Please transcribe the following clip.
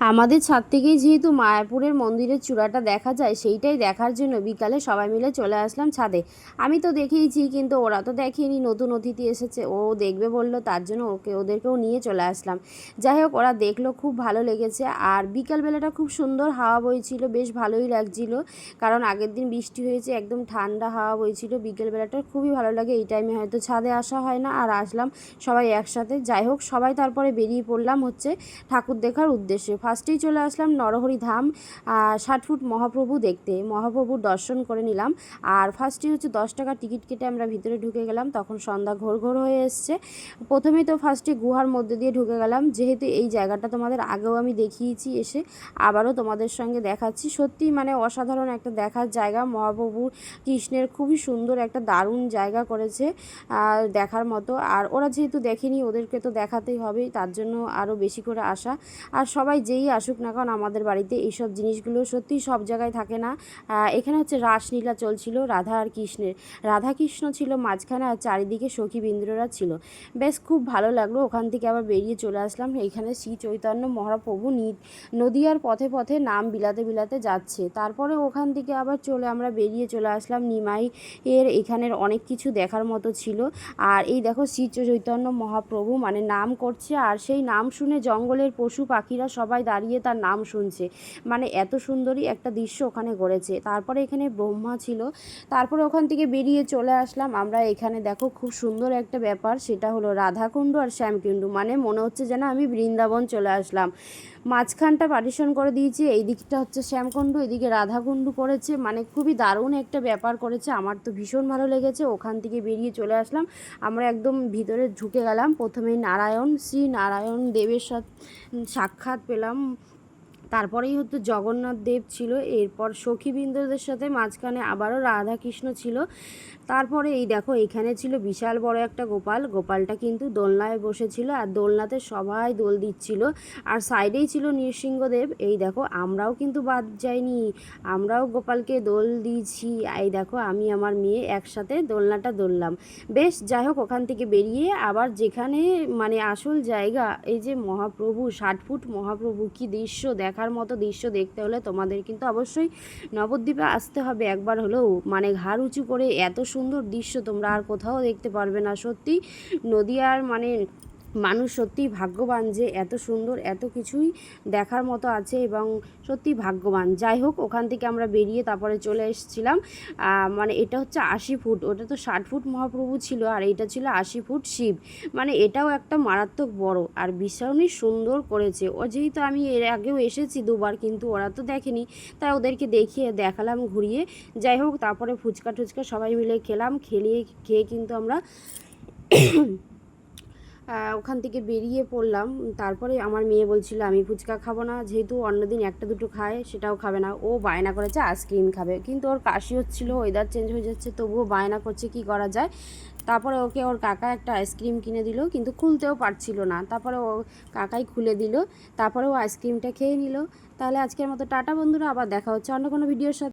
আমাদের ছাদ থেকেই যেহেতু মায়াপুরের মন্দিরের চূড়াটা দেখা যায়, সেইটাই দেখার জন্য বিকালে সবাই মিলে চলে আসলাম ছাদে। আমি তো দেখেইছি, কিন্তু ওরা তো দেখেনি, নতুন অতিথি এসেছে, ও দেখবে বললো, তার জন্য ওদেরকেও নিয়ে চলে আসলাম। যাই হোক, ওরা দেখলো, খুব ভালো লেগেছে। আর বিকালবেলাটা খুব সুন্দর হাওয়া বইছিল, বেশ ভালোই লাগছিল, কারণ আগের দিন বৃষ্টি হয়েছে, একদম ঠান্ডা হাওয়া বইছিল। বিকেলবেলাটা খুবই ভালো লাগে, এই টাইমে হয়তো ছাদে আসা হয় না, আর আসলাম সবাই একসাথে। যাই হোক, সবাই তারপরে বেরিয়ে পড়লাম হচ্ছে ঠাকুর দেখার উদ্দেশ্যে। ফার্স্টেই চলে আসলাম নরহরি ধাম 60 ফুট মহাপ্রভু দেখতে, মহাপ্রভুর দর্শন করে নিলাম। আর ফার্স্টেই হচ্ছে 10 টাকা টিকিট কেটে আমরা ভিতরে ঢুকে গেলাম, তখন সন্ধ্যা ঘোর ঘোর হয়ে এসছে। প্রথমেই তো ফার্স্টে গুহার মধ্যে দিয়ে ঢুকে গেলাম, যেহেতু এই জায়গাটা তোমাদের আগেও আমি দেখিয়েছি, এসে আবারও তোমাদের সঙ্গে দেখাচ্ছি। সত্যি মানে অসাধারণ একটা দেখার জায়গা, মহাপ্রভু কৃষ্ণের খুবই সুন্দর একটা দারুণ জায়গা করেছে দেখার মতো। আর ওরা যেহেতু দেখেনি, ওদেরকে তো দেখাতেই হবে, তার জন্য আরও বেশি করে আসা। আর সবাই যেই আসুক না, কারণ আমাদের বাড়িতে এইসব জিনিসগুলো সত্যি সব জায়গায় থাকে না। এখানে হচ্ছে রাসলীলা চলছিল রাধা আর কৃষ্ণের। রাধা কৃষ্ণ ছিল মাঝখানে, আর চারিদিকে সখীবৃন্দরা ছিল। বেশ খুব ভালো লাগলো। ওখান থেকে আবার বেরিয়ে চলে আসলাম। এইখানে শ্রী চৈতন্য মহাপ্রভু নদিয়ার পথে পথে নাম বিলাতে বিলাতে যাচ্ছে। তারপরে ওখান থেকে আবার আমরা বেরিয়ে চলে আসলাম নিমাই এখানের অনেক কিছু দেখার মতো ছিল। আর এই দেখো, শ্রী চৈতন্য মহাপ্রভু মানে নাম করছে, আর সেই নাম শুনে জঙ্গলের পশু পাখিরা সবাই দাঁড়িয়ে তার নাম শুনছে। মানে এত সুন্দরই একটা দৃশ্য ওখানে গড়েছে। তারপরে এখানে ব্রহ্মা ছিল। তারপরে ওখান থেকে বেরিয়ে চলে আসলাম আমরা। এখানে দেখো, খুব সুন্দর একটা ব্যাপার, সেটা হলো রাধাকুণ্ড আর শ্যামকুণ্ড। মানে মনে হচ্ছে যেন আমি বৃন্দাবন চলে আসলাম। মাঝখানটা পার্টিশন করে দিয়েছে, এই দিকটা হচ্ছে শ্যামকুণ্ড, এদিকে রাধাকুণ্ড করেছে। মানে খুবই দারুণ একটা ব্যাপার করেছে, আমার তো ভীষণ ভালো লেগেছে। ওখান থেকে বেরিয়ে চলে আসলাম আমরা, একদম ভিতরে ঢুকে গেলাম। প্রথমেই শ্রী নারায়ণ দেবের সাথে সাক্ষাৎ পেলাম। তারপরেই হচ্ছে জগন্নাথ দেব ছিল, এরপর সখীবৃন্দদের সাথে মাঝখানে আবারও রাধাকৃষ্ণ ছিল। তারপরে এই দেখো, এখানে ছিল বিশাল বড় একটা গোপালটা কিন্তু দোলনায় বসেছিল, আর দোলনাতে সবাই দোল দিচ্ছিল। আর সাইডেই ছিল নৃসিংহদেব। এই দেখো, আমরাও কিন্তু বাদ যাইনি, আমরাও গোপালকে দোল দিয়েছি। এই দেখো, আমি আমার মেয়ে একসাথে দোলনাটা দোললাম। বেশ, যাই হোক, ওখান থেকে বেরিয়ে আবার যেখানে মানে আসল জায়গা, এই যে মহাপ্রভু 60 ফুট মহাপ্রভু, কি দৃশ্য! দেখার মতো দৃশ্য দেখতে হলে তোমাদের কিন্তু অবশ্যই নবদ্বীপে আসতে হবে একবার হলেও। মানে ঘাড় উঁচু করে এত সুন্দর দৃশ্য তোমরা আর কোথাও দেখতে পারবে না। সত্যি নদিয়ার মানে মানুষ সত্যিই ভাগ্যবান যে এত সুন্দর এত কিছুই দেখার মতো আছে, এবং সত্যি ভাগ্যবান। যাই হোক, ওখান থেকে আমরা বেরিয়ে তারপরে চলে এসেছিলাম। মানে এটা হচ্ছে 80 ফুট, ওটা তো 60 ফুট মহাপ্রভু ছিল, আর এইটা ছিল 80 ফুট শিব। মানে এটাও একটা মারাত্মক বড় আর ভীষণই সুন্দর করেছে। ও যেহেতু আমি এর আগেও এসেছি দুবার, কিন্তু ওরা তো দেখেনি, তাই ওদেরকে দেখালাম ঘুরিয়ে। যাই হোক, তারপরে ফুচকা টুচকা সবাই মিলে খেয়ে কিন্তু আমরা ওখান থেকে বেরিয়ে পড়লাম। তারপরে আমার মেয়ে বলছিল আমি ফুচকা খাবো না, যেহেতু অন্যদিন একটা দুটো খায়, সেটাও খাবে না। ও বায়না করেছে আইসক্রিম খাবে, কিন্তু ওর কাশি হচ্ছিলো, ওয়েদার চেঞ্জ হয়ে যাচ্ছে, তবুও বায়না করছে, কি করা যায়। তারপরে ওকে ওর কাকা একটা আইসক্রিম কিনে দিল, কিন্তু খুলতেও পারছিল না। তারপরে ও কাকাই খুলে দিল, তারপরে ও আইসক্রিমটা খেয়ে নিল। তাহলে আজকের মতো টাটা বন্ধুরা, আবার দেখা হচ্ছে অন্য কোনো ভিডিওর সাথে।